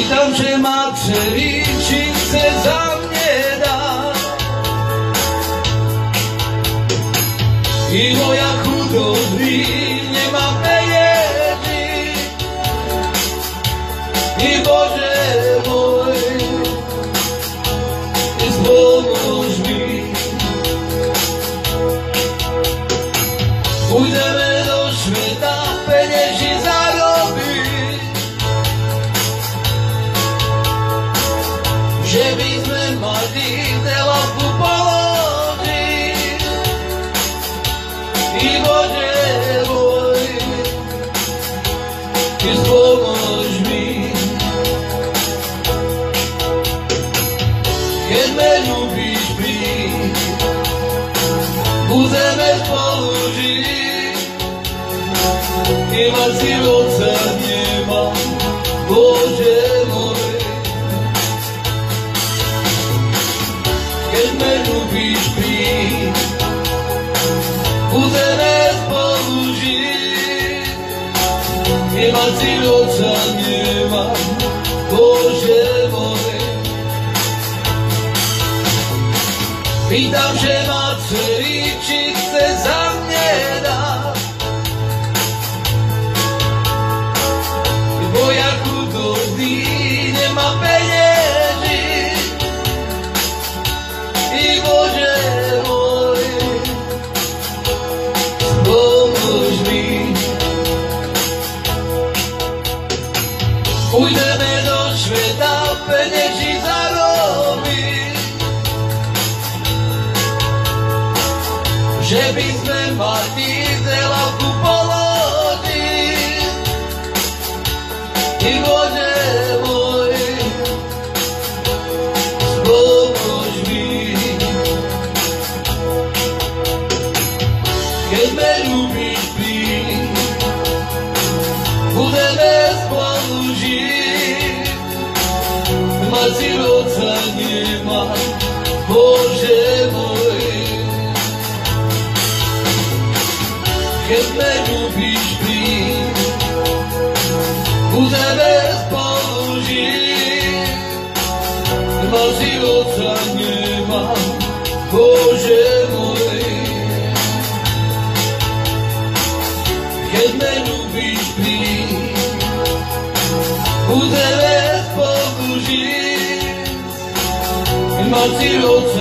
Pýtam, že má dcery, či chce za mne dať. I moja chudobný nemá peniazy. I Bože môj, pomôž mi. Pôjdeme do sveta penieži zarobiť, že by sme mali telku položiť. I Bože môj, Ty pomôž mi. Keď me ľúbiš príď, budeme spolu žiť. Iba si otca nemám, Bože môj. Keď me ľúbiš príď, budeme spolu žiť. Iba si otca nemám, Bože môj. Pýtam, že má dcery, či chce za mne dať. Moja chudobný nemá peniazy. I Bože môj, pomôž mi. Pôjdeme do sveta penieži zarobiť, že by sme mali telku položiť. I Bože môj, pomôž mi. Keď me ľúbiš príď, budeme spolu žiť. Mať si otca nemám, Bože môj. Keď me ľúbiš príď, budeme spolu žiť. Mal si otca nemám, Bože môj. Keď me ľúbiš príď, budeme spolu žiť. Mal si otca